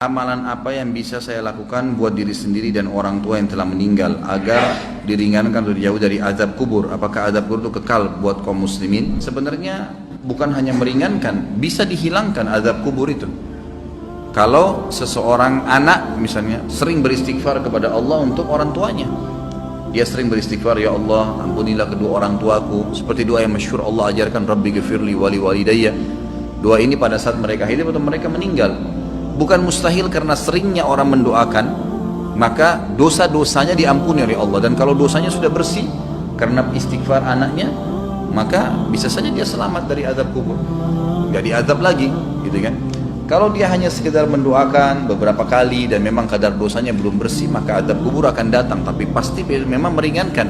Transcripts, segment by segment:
Amalan apa yang bisa saya lakukan buat diri sendiri dan orang tua yang telah meninggal agar diringankan atau dijauh dari azab kubur? Apakah azab kubur itu kekal buat kaum muslimin? Sebenarnya bukan hanya meringankan, bisa dihilangkan azab kubur itu. Kalau seseorang anak misalnya sering beristighfar kepada Allah untuk orang tuanya, dia sering beristighfar, ya Allah ampunilah kedua orang tuaku, seperti doa yang masyhur Allah ajarkan, Rabbi ghafirli wali walidayya. Doa ini pada saat mereka hidup atau mereka meninggal. Bukan mustahil karena seringnya orang mendoakan, maka dosa-dosanya diampuni oleh Allah. Dan kalau dosanya sudah bersih karena istighfar anaknya, maka bisa saja dia selamat dari azab kubur, nggak diazab lagi, gitu kan. Kalau dia hanya sekedar mendoakan beberapa kali dan memang kadar dosanya belum bersih, maka azab kubur akan datang, tapi pasti memang meringankan.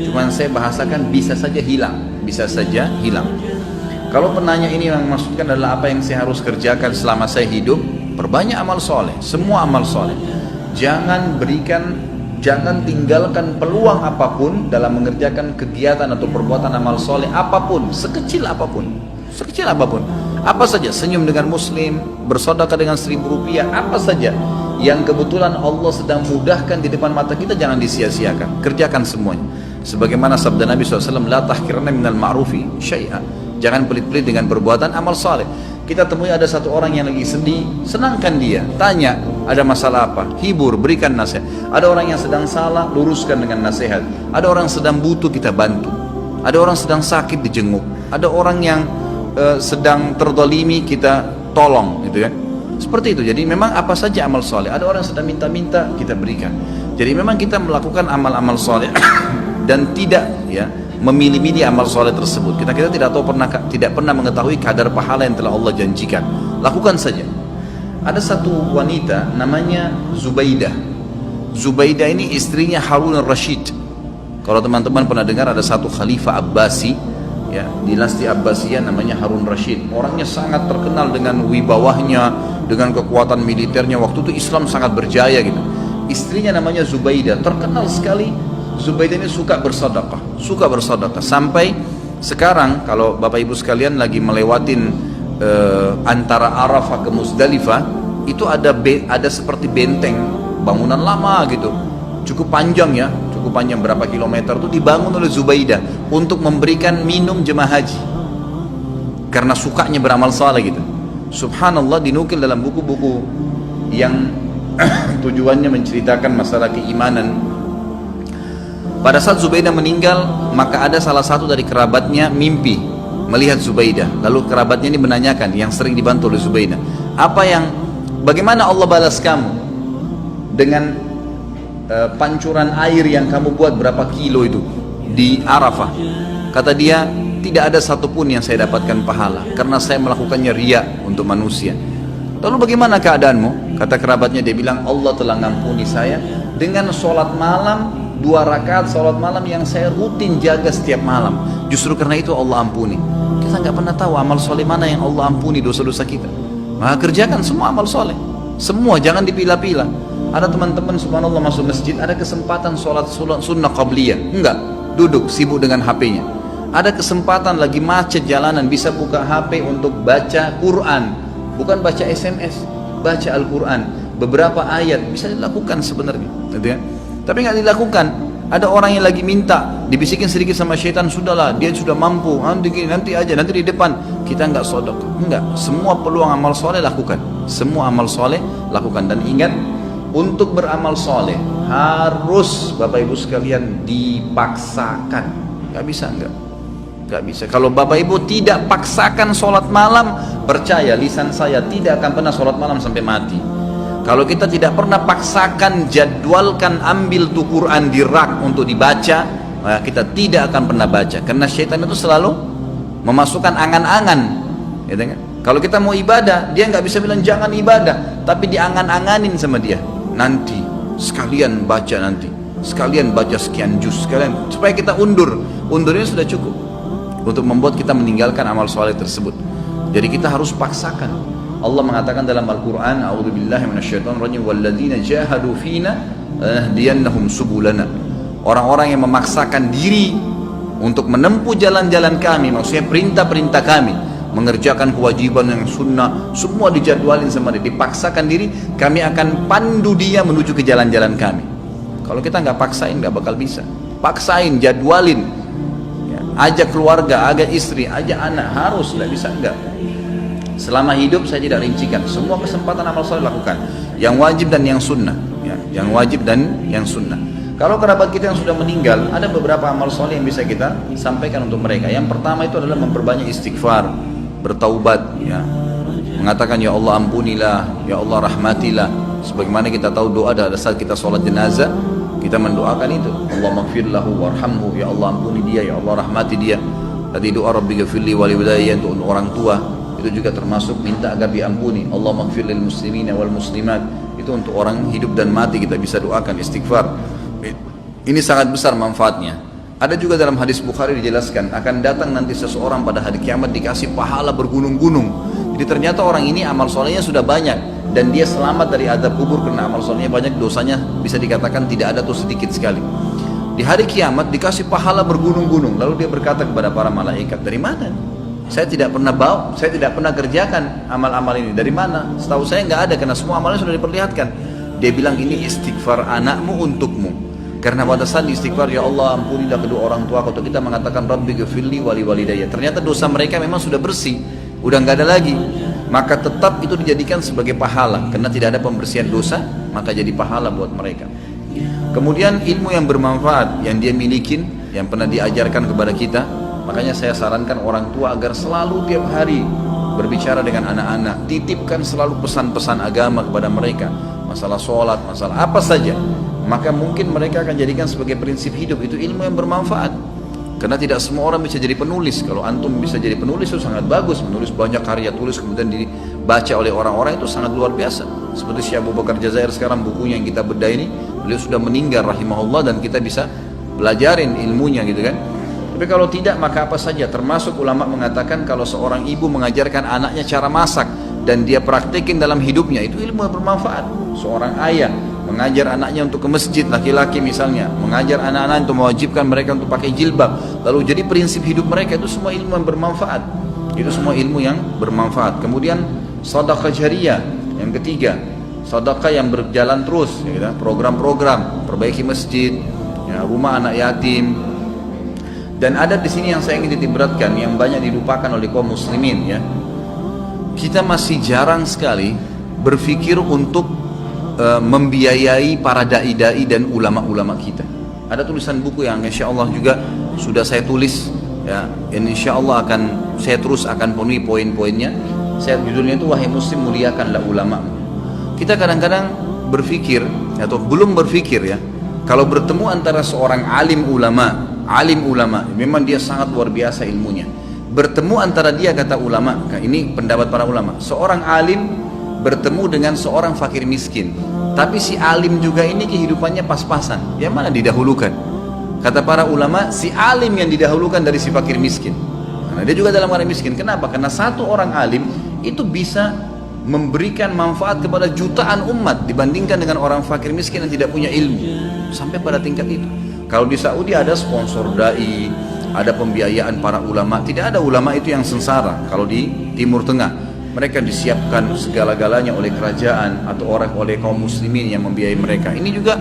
Cuman saya bahasakan bisa saja hilang, bisa saja hilang. Kalau penanya ini yang maksudkan adalah apa yang saya harus kerjakan selama saya hidup, perbanyak amal soleh, semua amal soleh. Jangan tinggalkan peluang apapun dalam mengerjakan kegiatan atau perbuatan amal soleh apapun, sekecil apapun. Apa saja, senyum dengan muslim, bersedekah dengan 1.000 rupiah, apa saja yang kebetulan Allah sedang mudahkan di depan mata kita, jangan disia-siakan, kerjakan semuanya. Sebagaimana sabda Nabi SAW, la tahkiranna minal ma'rufi syai'a. Jangan pelit-pelit dengan perbuatan amal saleh. Kita temui ada satu orang yang lagi sedih, senangkan dia, tanya ada masalah apa, hibur, berikan nasihat. Ada orang yang sedang salah, luruskan dengan nasihat. Ada orang sedang butuh, kita bantu. Ada orang sedang sakit, dijenguk. Ada orang yang sedang terdolimi, kita tolong, gitu kan. Seperti itu. Jadi memang apa saja amal saleh. Ada orang yang sedang minta-minta, kita berikan. Jadi memang kita melakukan amal-amal saleh dan tidak memilih-milih amal soleh tersebut. Kita tidak pernah mengetahui kadar pahala yang telah Allah janjikan. Lakukan saja. Ada satu wanita namanya Zubaidah. Zubaidah ini istrinya Harun al-Rashid. Kalau teman-teman pernah dengar, ada satu khalifah Abbasi, dinasti Abbasiyah namanya Harun Rashid. Orangnya sangat terkenal dengan wibawahnya, dengan kekuatan militernya. Waktu itu Islam sangat berjaya gitu. Istrinya namanya Zubaidah, terkenal sekali. Zubaidah ini suka bersedekah sampai sekarang kalau Bapak Ibu sekalian lagi melewatin antara Arafah ke Muzdalifah, itu ada seperti benteng bangunan lama gitu, cukup panjang berapa kilometer, itu dibangun oleh Zubaidah untuk memberikan minum jemaah haji karena sukanya beramal saleh gitu. Subhanallah, dinukil dalam buku-buku yang tujuannya menceritakan masalah keimanan. Pada saat Zubaidah meninggal, maka ada salah satu dari kerabatnya mimpi melihat Zubaidah. Lalu kerabatnya ini menanyakan, yang sering dibantu oleh Zubaidah, bagaimana Allah balas kamu dengan pancuran air yang kamu buat berapa kilo itu di Arafah? Kata dia, tidak ada satupun yang saya dapatkan pahala karena saya melakukannya riya untuk manusia. Lalu bagaimana keadaanmu? Kata kerabatnya, dia bilang, Allah telah ngampuni saya dengan sholat malam, 2 rakaat sholat malam yang saya rutin jaga setiap malam. Justru karena itu Allah ampuni. Kita nggak pernah tahu amal soleh mana yang Allah ampuni dosa-dosa kita. Maka kerjakan semua amal soleh, semua, jangan dipilah-pilah. Ada teman-teman subhanallah masuk masjid, ada kesempatan sholat sunnah qabliyah, enggak, duduk sibuk dengan HP-nya. Ada kesempatan lagi macet jalanan, bisa buka HP untuk baca Quran, bukan baca SMS, baca Al-Quran. Beberapa ayat bisa dilakukan sebenarnya, gitu ya. Tapi nggak dilakukan. Ada orang yang lagi minta, dibisikin sedikit sama syaitan, sudahlah, dia sudah mampu, nanti di depan. Kita nggak sedekah, enggak. Semua peluang amal soleh lakukan, semua amal soleh lakukan. Dan ingat, untuk beramal soleh harus Bapak Ibu sekalian dipaksakan. Nggak bisa. Kalau Bapak Ibu tidak paksakan sholat malam, percaya lisan saya tidak akan pernah sholat malam sampai mati. Kalau kita tidak pernah paksakan, jadwalkan, ambil tuh Quran di rak untuk dibaca, maka kita tidak akan pernah baca. Karena syaitan itu selalu memasukkan angan-angan, gitu kan? Kalau kita mau ibadah, dia nggak bisa bilang jangan ibadah, tapi diangan-anganin sama dia. Nanti sekalian baca sekian juz, supaya kita undurnya sudah cukup untuk membuat kita meninggalkan amal soleh tersebut. Jadi kita harus paksakan. Allah mengatakan dalam Al-Quran, a'udzubillahi minasyaitonirrajim, walladzina jahadu fina lanahdiyannahum subulana. Orang-orang yang memaksakan diri untuk menempuh jalan-jalan kami, maksudnya perintah-perintah kami, mengerjakan kewajiban yang sunnah, semua dijadwalin sama dia, dipaksakan diri, kami akan pandu dia menuju ke jalan-jalan kami. Kalau kita nggak paksain nggak bakal bisa. Paksain, jadwalin, ya, ajak keluarga, ajak istri, ajak anak, harus, nggak bisa enggak. Selama hidup saya tidak rincikan, semua kesempatan amal soleh lakukan, yang wajib dan yang sunnah, ya, yang wajib dan yang sunnah. Kalau kerabat kita yang sudah meninggal, ada beberapa amal soleh yang bisa kita sampaikan untuk mereka. Yang pertama itu adalah memperbanyak istighfar, bertaubat, ya, mengatakan ya Allah ampunilah, ya Allah rahmatilah. Sebagaimana kita tahu doa pada saat kita sholat jenazah, kita mendoakan itu, Allah maghfirlahu warhamhu, ya Allah ampuni dia, ya Allah rahmati dia. Tadi doa Rabbi ghafirli wali walidayya untuk orang tua, itu juga termasuk minta agar diampuni. Allah maghfir lil muslimina wal muslimat, itu untuk orang hidup dan mati kita bisa doakan istighfar. Ini sangat besar manfaatnya. Ada juga dalam hadis Bukhari dijelaskan akan datang nanti seseorang pada hari kiamat dikasih pahala bergunung-gunung. Jadi ternyata orang ini amal solehnya sudah banyak dan dia selamat dari azab kubur karena amal solehnya banyak, dosanya bisa dikatakan tidak ada atau sedikit sekali. Di hari kiamat dikasih pahala bergunung-gunung. Lalu dia berkata kepada para malaikat, dari mana? Saya tidak pernah bawa, saya tidak pernah kerjakan amal-amal ini. Dari mana? Setahu saya nggak ada karena semua amalnya sudah diperlihatkan. Dia bilang ini istighfar anakmu untukmu. Karena pada saat istighfar, ya Allah ampunilah kedua orang tua, kalau kita mengatakan Rabbi ghafirli wali walidayya, ternyata dosa mereka memang sudah bersih, udah nggak ada lagi, maka tetap itu dijadikan sebagai pahala karena tidak ada pembersihan dosa, maka jadi pahala buat mereka. Kemudian ilmu yang bermanfaat yang dia milikin, yang pernah diajarkan kepada kita, makanya saya sarankan orang tua agar selalu tiap hari berbicara dengan anak-anak, titipkan selalu pesan-pesan agama kepada mereka, masalah sholat, masalah apa saja. Maka mungkin mereka akan jadikan sebagai prinsip hidup, itu ilmu yang bermanfaat. Karena tidak semua orang bisa jadi penulis. Kalau antum bisa jadi penulis itu sangat bagus, menulis banyak karya tulis kemudian dibaca oleh orang-orang, itu sangat luar biasa. Seperti Syekh Abu Bakar Jazair sekarang, bukunya yang kita bedah ini, beliau sudah meninggal rahimahullah dan kita bisa belajarin ilmunya gitu kan. Tapi kalau tidak, maka apa saja, termasuk ulama mengatakan kalau seorang ibu mengajarkan anaknya cara masak dan dia praktekin dalam hidupnya, itu ilmu yang bermanfaat. Seorang ayah mengajar anaknya untuk ke masjid, laki-laki misalnya, mengajar anak-anak untuk mewajibkan mereka untuk pakai jilbab, lalu jadi prinsip hidup mereka, itu semua ilmu yang bermanfaat. Itu semua ilmu yang bermanfaat. Kemudian sedekah jariyah yang ketiga, sedekah yang berjalan terus, ya, program-program, perbaiki masjid, ya, rumah anak yatim. Dan ada di sini yang saya ingin ditiberatkan, yang banyak dilupakan oleh kaum muslimin, ya. Kita masih jarang sekali berpikir untuk membiayai para dai-dai dan ulama-ulama kita. Ada tulisan buku yang insya Allah juga sudah saya tulis, ya, insya Allah saya terus akan penuhi poin-poinnya. Saya judulnya itu Wahai Muslim muliakanlah ulama. Kita kadang-kadang berpikir atau belum berpikir, ya, kalau bertemu antara seorang alim ulama memang dia sangat luar biasa ilmunya. Bertemu antara dia, kata ulama, ini pendapat para ulama, seorang alim bertemu dengan seorang fakir miskin, tapi si alim juga ini kehidupannya pas-pasan, yang mana didahulukan? Kata para ulama, si alim yang didahulukan dari si fakir miskin. Karena dia juga dalam keadaan miskin. Kenapa? Karena satu orang alim itu bisa memberikan manfaat kepada jutaan umat dibandingkan dengan orang fakir miskin yang tidak punya ilmu. Sampai pada tingkat itu. Kalau di Saudi ada sponsor dai, ada pembiayaan para ulama. Tidak ada ulama itu yang sengsara. Kalau di Timur Tengah, mereka disiapkan segala-galanya oleh kerajaan atau oleh kaum muslimin yang membiayai mereka. Ini juga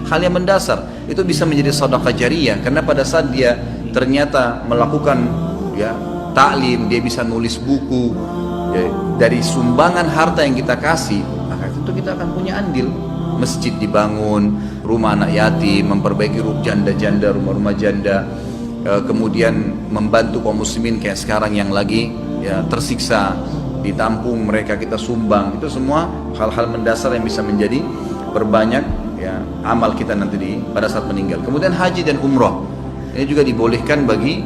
hal yang mendasar. Itu bisa menjadi sedekah jariyah karena pada saat dia ternyata melakukan, ya, taklim, dia bisa nulis buku, ya, dari sumbangan harta yang kita kasih, maka tentu kita akan punya andil. Masjid dibangun, rumah anak yatim, memperbaiki janda-janda, rumah-rumah janda, kemudian membantu kaum muslimin kayak sekarang yang lagi, ya, tersiksa, ditampung mereka, kita sumbang. Itu semua hal-hal mendasar yang bisa menjadi berbanyak, ya, amal kita nanti pada saat meninggal. Kemudian haji dan umrah ini juga dibolehkan bagi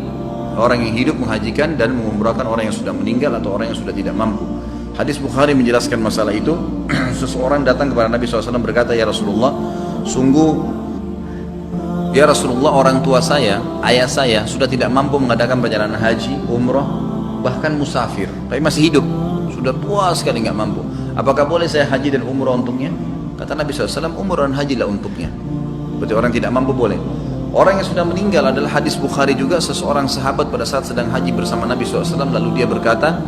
orang yang hidup menghajikan dan mengumrahkan orang yang sudah meninggal atau orang yang sudah tidak mampu. Hadis Bukhari menjelaskan masalah itu. Seseorang datang kepada Nabi SAW berkata, ya Rasulullah, sungguh ya Rasulullah, orang tua saya, ayah saya sudah tidak mampu mengadakan perjalanan haji, umrah, bahkan musafir, tapi masih hidup, sudah tua sekali nggak mampu. Apakah boleh saya haji dan umrah untuknya? Kata Nabi SAW, umrah dan hajilah untuknya. Berarti orang tidak mampu boleh. Orang yang sudah meninggal adalah hadis Bukhari juga, seseorang sahabat pada saat sedang haji bersama Nabi SAW, lalu dia berkata,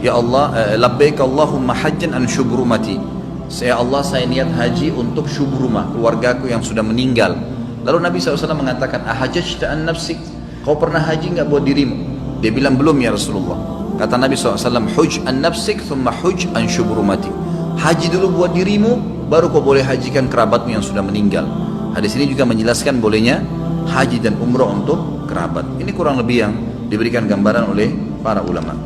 ya Allah, labbaik Allahumma hajjan an syubrumati. Ya Allah, saya niat haji untuk syubrumah, keluargaku yang sudah meninggal. Lalu Nabi SAW mengatakan, ahajajta an nafsik, kau pernah haji nggak buat dirimu? Dia bilang, belum ya Rasulullah. Kata Nabi SAW, huj an nafsik thumma huj an syubrumati. Haji dulu buat dirimu, baru kau boleh hajikan kerabatmu yang sudah meninggal. Hadis ini juga menjelaskan bolehnya haji dan umrah untuk kerabat. Ini kurang lebih yang diberikan gambaran oleh para ulama.